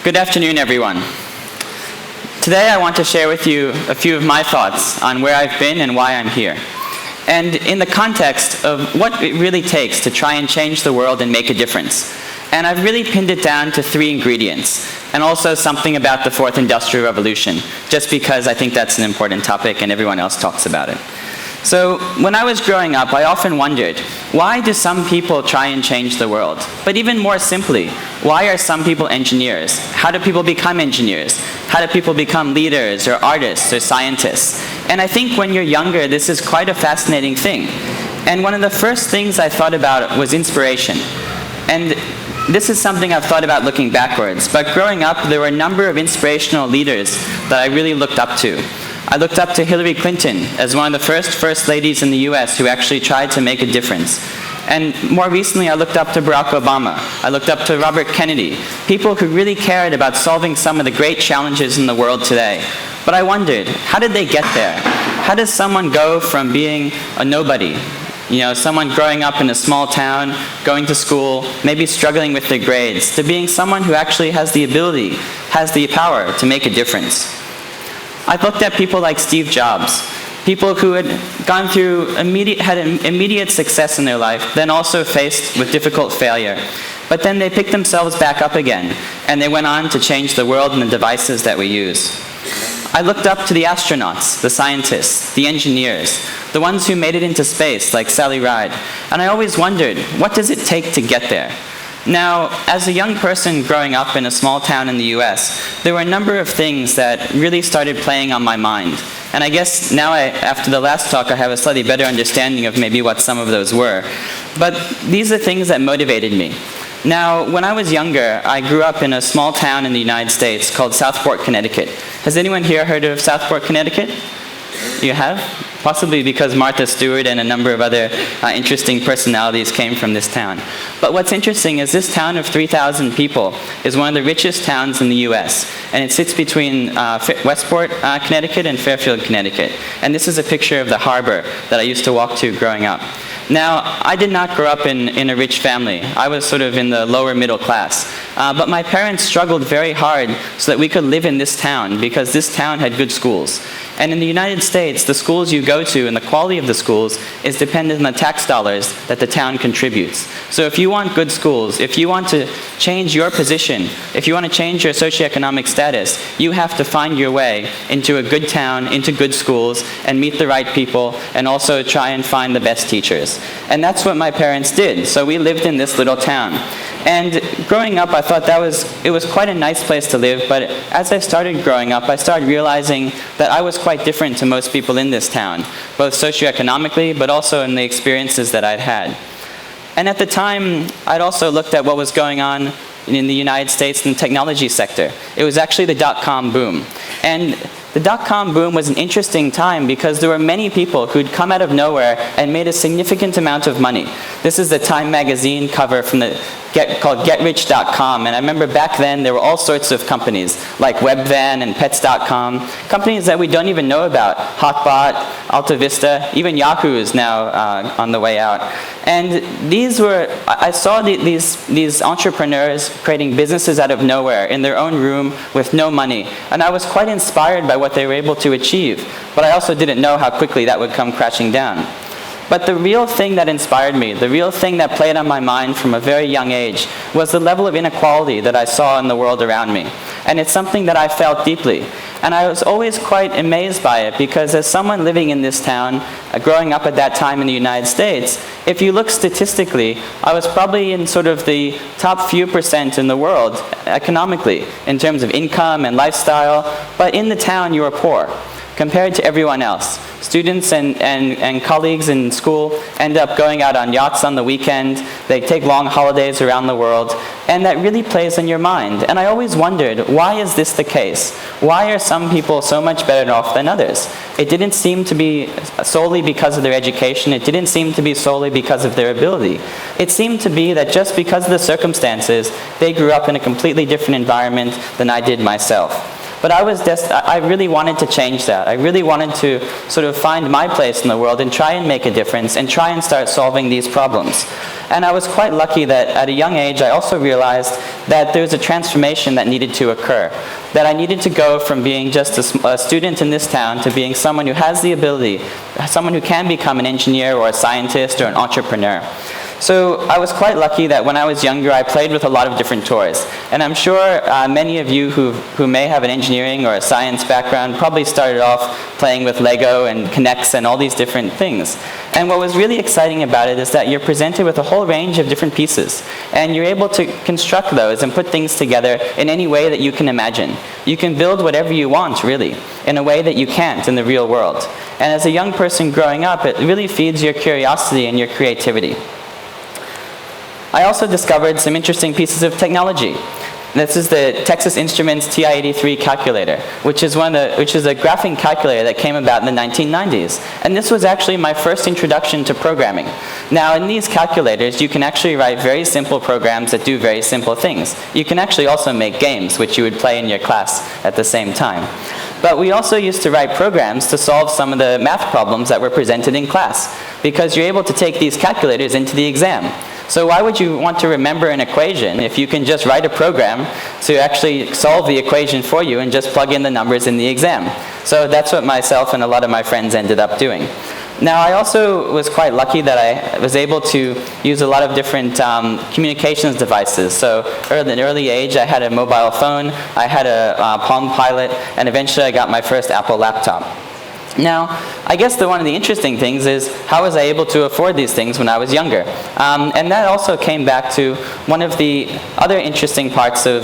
Good afternoon, everyone. Today I want to share with you a few of my thoughts on where I've been and why I'm here. And in the context of what it really takes to try and change the world and make a difference. And I've really pinned it down to 3 ingredients, and also something about the 4th Industrial Revolution, just because I think that's an important topic and everyone else talks about it. So when I was growing up, I often wondered, why do some people try and change the world? But even more simply, why are some people engineers? How do people become engineers? How do people become leaders or artists or scientists? And I think when you're younger, this is quite a fascinating thing. And one of the first things I thought about was inspiration. And this is something I've thought about looking backwards. But growing up, there were a number of inspirational leaders that I really looked up to. I looked up to Hillary Clinton as one of the first ladies in the US who actually tried to make a difference. And more recently, I looked up to Barack Obama. I looked up to Robert Kennedy, people who really cared about solving some of the great challenges in the world today. But I wondered, how did they get there? How does someone go from being a nobody, someone growing up in a small town, going to school, maybe struggling with their grades, to being someone who actually has the ability, has the power to make a difference? I've looked at people like Steve Jobs, people who had gone through had immediate success in their life, then also faced with difficult failure. But then they picked themselves back up again, and they went on to change the world and the devices that we use. I looked up to the astronauts, the scientists, the engineers, the ones who made it into space, like Sally Ride. And I always wondered, what does it take to get there? Now, as a young person growing up in a small town in the US, there were a number of things that really started playing on my mind. And I guess now, after the last talk, I have a slightly better understanding of maybe what some of those were. But these are things that motivated me. Now, when I was younger, I grew up in a small town in the United States called Southport, Connecticut. Has anyone here heard of Southport, Connecticut? You have? Possibly because Martha Stewart and a number of other interesting personalities came from this town. But what's interesting is this town of 3,000 people is one of the richest towns in the US. And it sits between Westport, Connecticut and Fairfield, Connecticut. And this is a picture of the harbor that I used to walk to growing up. Now, I did not grow up in a rich family. I was sort of in the lower middle class. But my parents struggled very hard so that we could live in this town because this town had good schools. And in the United States, the schools you go to and the quality of the schools is dependent on the tax dollars that the town contributes. So if you want good schools, if you want to change your position, if you want to change your socioeconomic status, you have to find your way into a good town, into good schools, and meet the right people, and also try and find the best teachers. And that's what my parents did. So we lived in this little town. And growing up, I thought it was quite a nice place to live, but as I started growing up, I started realizing that I was quite different to most people in this town, both socioeconomically, but also in the experiences that I'd had. And at the time, I'd also looked at what was going on in the United States in the technology sector. It was actually the dot-com boom. And the dot-com boom was an interesting time because there were many people who'd come out of nowhere and made a significant amount of money. This is the Time magazine cover from called GetRich.com, and I remember back then there were all sorts of companies like Webvan and Pets.com, companies that we don't even know about, Hotbot, AltaVista, even Yahoo is now on the way out. And I saw these entrepreneurs creating businesses out of nowhere in their own room with no money, and I was quite inspired by what they were able to achieve, but I also didn't know how quickly that would come crashing down. But the real thing that inspired me, the real thing that played on my mind from a very young age, was the level of inequality that I saw in the world around me. And it's something that I felt deeply. And I was always quite amazed by it, because as someone living in this town, growing up at that time in the United States, if you look statistically, I was probably in sort of the top few percent in the world economically, in terms of income and lifestyle. But in the town, you were poor compared to everyone else. Students and colleagues in school end up going out on yachts on the weekend. They take long holidays around the world. And that really plays on your mind. And I always wondered, why is this the case? Why are some people so much better off than others? It didn't seem to be solely because of their education. It didn't seem to be solely because of their ability. It seemed to be that just because of the circumstances, they grew up in a completely different environment than I did myself. But I really wanted to change that. I really wanted to sort of find my place in the world and try and make a difference and try and start solving these problems. And I was quite lucky that at a young age I also realized that there was a transformation that needed to occur. That I needed to go from being just a student in this town to being someone who has the ability, someone who can become an engineer or a scientist or an entrepreneur. So I was quite lucky that when I was younger I played with a lot of different toys. And I'm sure many of you who may have an engineering or a science background probably started off playing with Lego and Kinects and all these different things. And what was really exciting about it is that you're presented with a whole range of different pieces. And you're able to construct those and put things together in any way that you can imagine. You can build whatever you want, really, in a way that you can't in the real world. And as a young person growing up, it really feeds your curiosity and your creativity. I also discovered some interesting pieces of technology. This is the Texas Instruments TI-83 calculator, which is a graphing calculator that came about in the 1990s. And this was actually my first introduction to programming. Now, in these calculators, you can actually write very simple programs that do very simple things. You can actually also make games, which you would play in your class at the same time. But we also used to write programs to solve some of the math problems that were presented in class, because you're able to take these calculators into the exam. So why would you want to remember an equation if you can just write a program to actually solve the equation for you and just plug in the numbers in the exam? So that's what myself and a lot of my friends ended up doing. Now, I also was quite lucky that I was able to use a lot of different communications devices. So at an early age, I had a mobile phone, I had a Palm Pilot, and eventually I got my first Apple laptop. Now, I guess one of the interesting things is how was I able to afford these things when I was younger? And that also came back to one of the other interesting parts of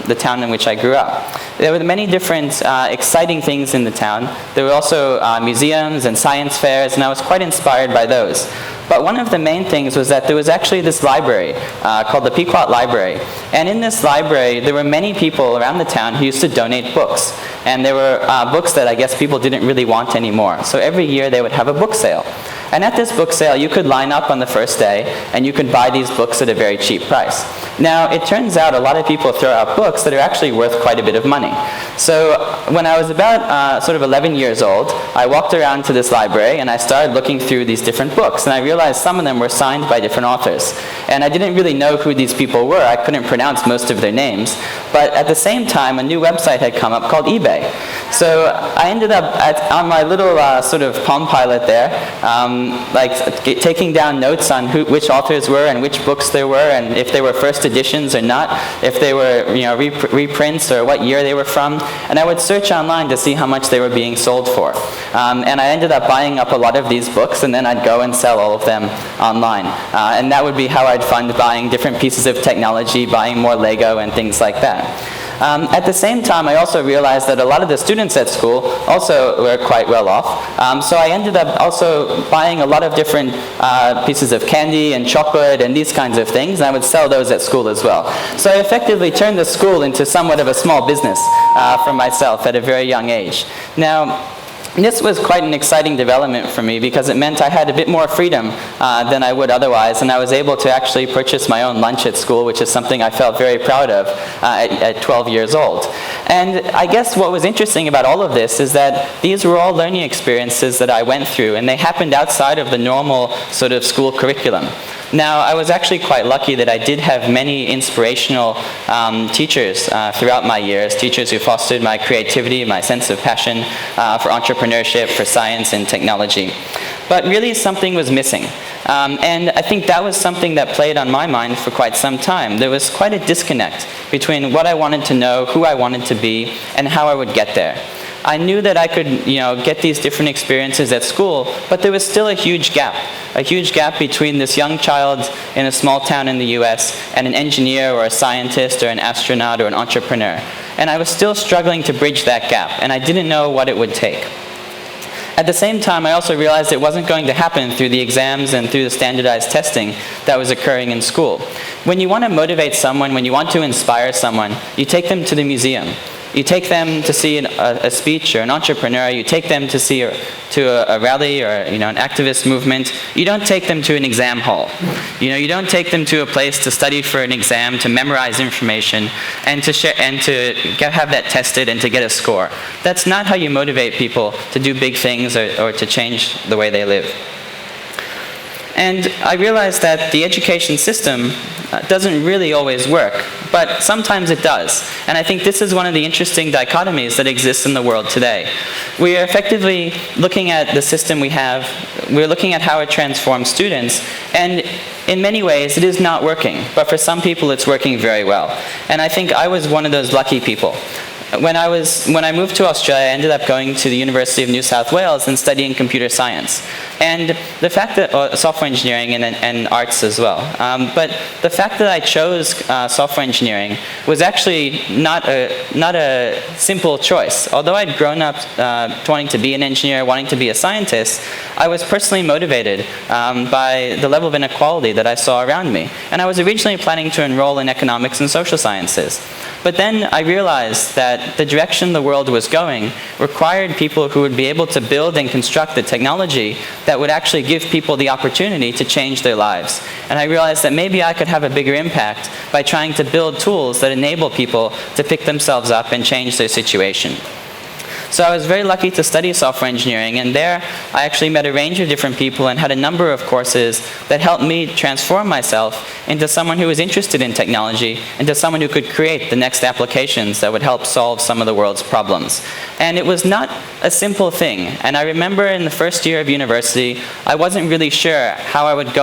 the town in which I grew up. There were many different exciting things in the town. There were also museums and science fairs, and I was quite inspired by those. But one of the main things was that there was actually this library called the Pequot Library. And in this library, there were many people around the town who used to donate books. And there were books that I guess people didn't really want anymore. So every year they would have a book sale. And at this book sale, you could line up on the first day, and you could buy these books at a very cheap price. Now, it turns out a lot of people throw out books that are actually worth quite a bit of money. So when I was about sort of 11 years old, I walked around to this library, and I started looking through these different books. And I realized some of them were signed by different authors. And I didn't really know who these people were. I couldn't pronounce most of their names. But at the same time, a new website had come up called eBay. So I ended up on my little sort of Palm Pilot there, taking down notes on which authors were and which books there were, and if they were first editions or not, if they were reprints or what year they were from. And I would search online to see how much they were being sold for. And I ended up buying up a lot of these books, and then I'd go and sell all of them online. And that would be how I'd fund buying different pieces of technology, buying more Lego and things like that. At the same time, I also realized that a lot of the students at school also were quite well off. So I ended up also buying a lot of different pieces of candy and chocolate and these kinds of things, and I would sell those at school as well. So I effectively turned the school into somewhat of a small business for myself at a very young age. Now, this was quite an exciting development for me because it meant I had a bit more freedom than I would otherwise, and I was able to actually purchase my own lunch at school, which is something I felt very proud of at 12 years old. And I guess what was interesting about all of this is that these were all learning experiences that I went through, and they happened outside of the normal sort of school curriculum. Now, I was actually quite lucky that I did have many inspirational teachers throughout my years, teachers who fostered my creativity, my sense of passion for entrepreneurship, for science and technology. But really something was missing. And I think that was something that played on my mind for quite some time. There was quite a disconnect between what I wanted to know, who I wanted to be, and how I would get there. I knew that I could, get these different experiences at school, but there was still a huge gap between this young child in a small town in the US and an engineer or a scientist or an astronaut or an entrepreneur. And I was still struggling to bridge that gap, and I didn't know what it would take. At the same time, I also realized it wasn't going to happen through the exams and through the standardized testing that was occurring in school. When you want to motivate someone, when you want to inspire someone, you take them to the museum. You take them to see a speech or an entrepreneur. You take them to see a rally or an activist movement. You don't take them to an exam hall. You don't take them to a place to study for an exam, to memorize information, and to have that tested and to get a score. That's not how you motivate people to do big things or to change the way they live. And I realized that the education system doesn't really always work, but sometimes it does. And I think this is one of the interesting dichotomies that exists in the world today. We are effectively looking at the system we have, we're looking at how it transforms students, and in many ways it is not working, but for some people it's working very well. And I think I was one of those lucky people. When I moved to Australia, I ended up going to the University of New South Wales and studying computer science. And the fact that, software engineering and arts as well. But the fact that I chose software engineering was actually not a simple choice. Although I'd grown up wanting to be an engineer, wanting to be a scientist, I was personally motivated by the level of inequality that I saw around me. And I was originally planning to enroll in economics and social sciences. But then I realized that the direction the world was going required people who would be able to build and construct the technology that would actually give people the opportunity to change their lives. And I realized that maybe I could have a bigger impact by trying to build tools that enable people to pick themselves up and change their situation. So I was very lucky to study software engineering, and there I actually met a range of different people and had a number of courses that helped me transform myself into someone who was interested in technology, into someone who could create the next applications that would help solve some of the world's problems. And it was not a simple thing. And I remember in the first year of university, I wasn't really sure how I would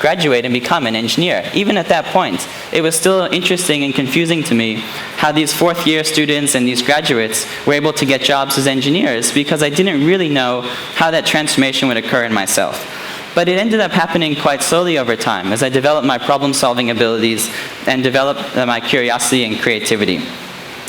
graduate and become an engineer. Even at that point, it was still interesting and confusing to me how these fourth-year students and these graduates were able to get jobs as engineers, because I didn't really know how that transformation would occur in myself. But it ended up happening quite slowly over time as I developed my problem-solving abilities and developed my curiosity and creativity.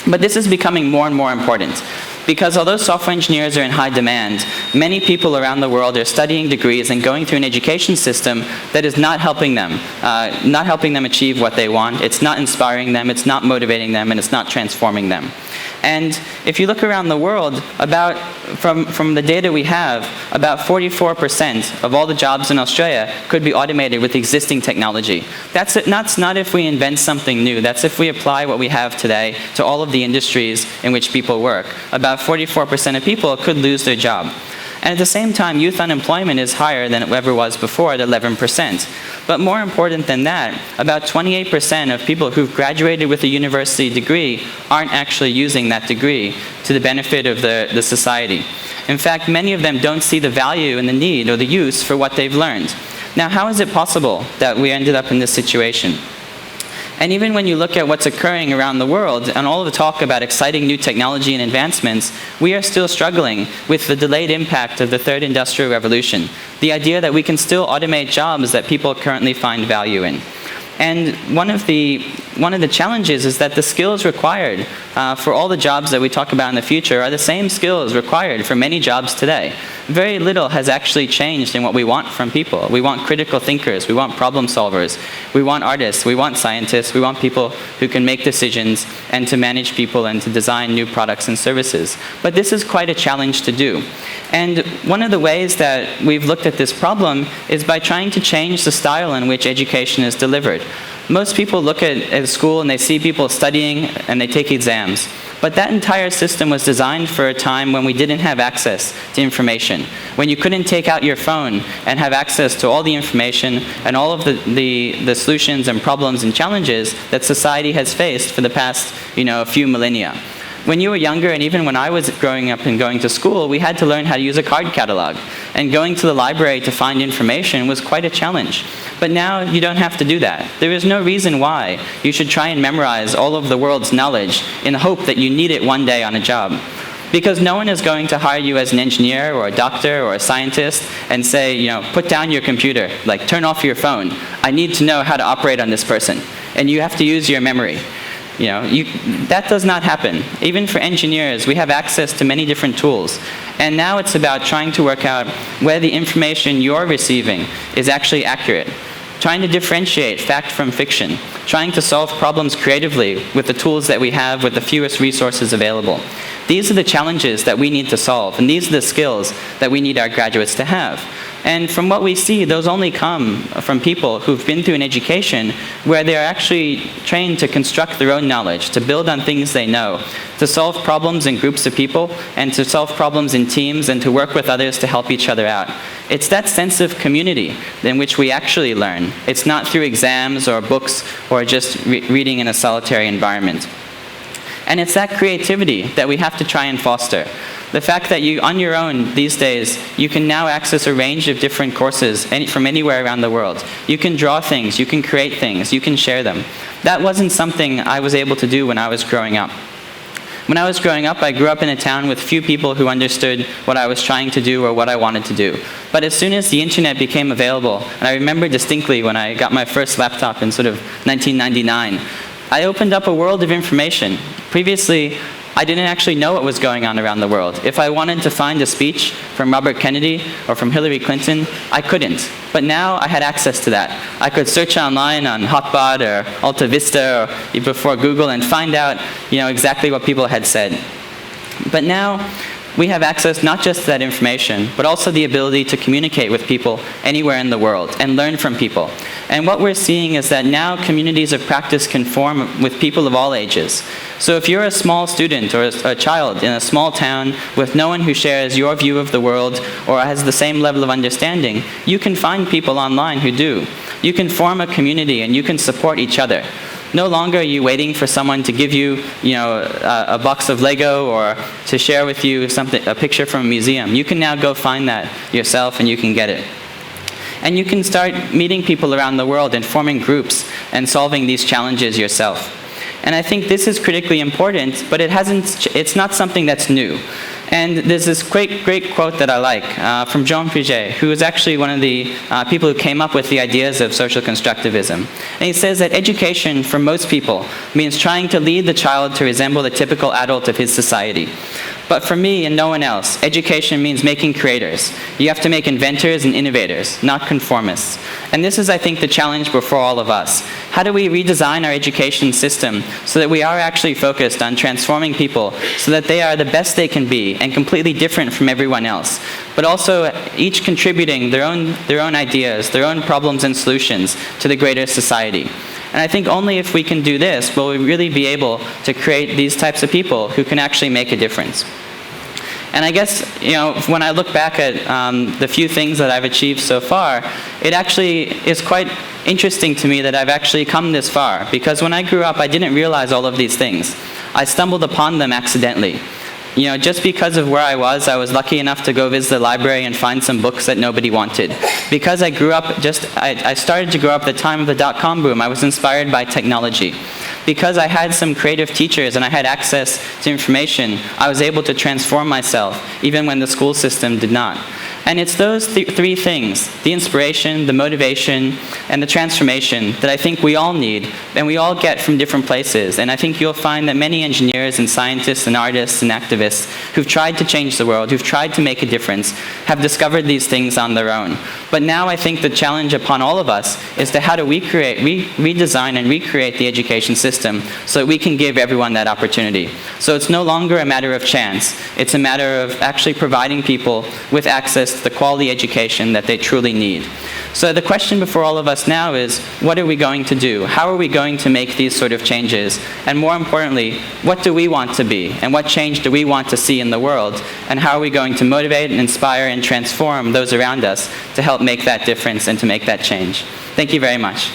But this is becoming more and more important, because although software engineers are in high demand, many people around the world are studying degrees and going through an education system that is not helping them achieve what they want. It's not inspiring them, it's not motivating them, and it's not transforming them. And if you look around the world, from the data we have, about 44% of all the jobs in Australia could be automated with existing technology. That's not if we invent something new. That's if we apply what we have today to all of the industries in which people work. About 44% of people could lose their job. And at the same time, youth unemployment is higher than it ever was before at 11%. But more important than that, about 28% of people who've graduated with a university degree aren't actually using that degree to the benefit of the society. In fact, many of them don't see the value and the need or the use for what they've learned. Now, how is it possible that we ended up in this situation? And even when you look at what's occurring around the world and all of the talk about exciting new technology and advancements, we are still struggling with the delayed impact of the third industrial revolution. The idea that we can still automate jobs that people currently find value in. And one of the challenges is that the skills required for all the jobs that we talk about in the future are the same skills required for many jobs today. Very little has actually changed in what we want from people. We want critical thinkers, we want problem solvers, we want artists, we want scientists, we want people who can make decisions and to manage people and to design new products and services. But this is quite a challenge to do. And one of the ways that we've looked at this problem is by trying to change the style in which education is delivered. Most people look at school and they see people studying and they take exams. But that entire system was designed for a time when we didn't have access to information, when you couldn't take out your phone and have access to all the information and all of the solutions and problems and challenges that society has faced for the past, few millennia. When you were younger, and even when I was growing up and going to school, we had to learn how to use a card catalog. And going to the library to find information was quite a challenge. But now you don't have to do that. There is no reason why you should try and memorize all of the world's knowledge in the hope that you need it one day on a job. Because no one is going to hire you as an engineer or a doctor or a scientist and say, put down your computer, like turn off your phone. I need to know how to operate on this person. And you have to use your memory. That does not happen. Even for engineers, we have access to many different tools. And now it's about trying to work out where the information you're receiving is actually accurate. trying to differentiate fact from fiction, trying to solve problems creatively with the tools that we have with the fewest resources available. These are the challenges that we need to solve, and these are the skills that we need our graduates to have. And from what we see, those only come from people who've been through an education where they're actually trained to construct their own knowledge, to build on things they know, to solve problems in groups of people, and to solve problems in teams, and to work with others to help each other out. It's that sense of community in which we actually learn. It's not through exams or books or just reading in a solitary environment. And it's that creativity that we have to try and foster. The fact that you, on your own these days, you can now access a range of different courses from anywhere around the world. You can draw things, you can create things, you can share them. That wasn't something I was able to do when I was growing up. When I was growing up, I grew up in a town with few people who understood what I was trying to do or what I wanted to do. But as soon as the internet became available, and I remember distinctly when I got my first laptop in sort of 1999, I opened up a world of information. Previously, I didn't actually know what was going on around the world. If I wanted to find a speech from Robert Kennedy or from Hillary Clinton, I couldn't. But now I had access to that. I could search online on Hotbot or Alta Vista or before Google and find out, exactly what people had said. But now we have access not just to that information, but also the ability to communicate with people anywhere in the world and learn from people. And what we're seeing is that now communities of practice can form with people of all ages. So if you're a small student or a child in a small town with no one who shares your view of the world or has the same level of understanding, you can find people online who do. You can form a community and you can support each other. No longer are you waiting for someone to give you, a box of Lego or to share with you a picture from a museum. You can now go find that yourself and you can get it. And you can start meeting people around the world and forming groups and solving these challenges yourself. And I think this is critically important, but it's not something that's new. And there's this great quote that I like from Jean Piaget, who is actually one of the people who came up with the ideas of social constructivism. And he says that education, for most people, means trying to lead the child to resemble the typical adult of his society. But for me and no one else, education means making creators. You have to make inventors and innovators, not conformists. And this is, I think, the challenge before all of us. How do we redesign our education system so that we are actually focused on transforming people so that they are the best they can be and completely different from everyone else, but also each contributing their own ideas, their own problems and solutions to the greater society. And I think only if we can do this will we really be able to create these types of people who can actually make a difference. And I guess, when I look back at the few things that I've achieved so far, it actually is quite interesting to me that I've actually come this far. Because when I grew up, I didn't realize all of these things. I stumbled upon them accidentally. Just because of where I was lucky enough to go visit the library and find some books that nobody wanted. Because I grew up I started to grow up at the time of the dot-com boom, I was inspired by technology. Because I had some creative teachers and I had access to information, I was able to transform myself, even when the school system did not. And it's those three things, the inspiration, the motivation, and the transformation, that I think we all need, and we all get from different places. And I think you'll find that many engineers and scientists and artists and activists who've tried to change the world, who've tried to make a difference, have discovered these things on their own. But now I think the challenge upon all of us is to how do we redesign and recreate the education system so that we can give everyone that opportunity. So it's no longer a matter of chance. It's a matter of actually providing people with access to the quality education that they truly need. So the question before all of us now is, what are we going to do? How are we going to make these sort of changes? And more importantly, what do we want to be? And what change do we want to see in the world? And how are we going to motivate and inspire and transform those around us to help make that difference and to make that change? Thank you very much.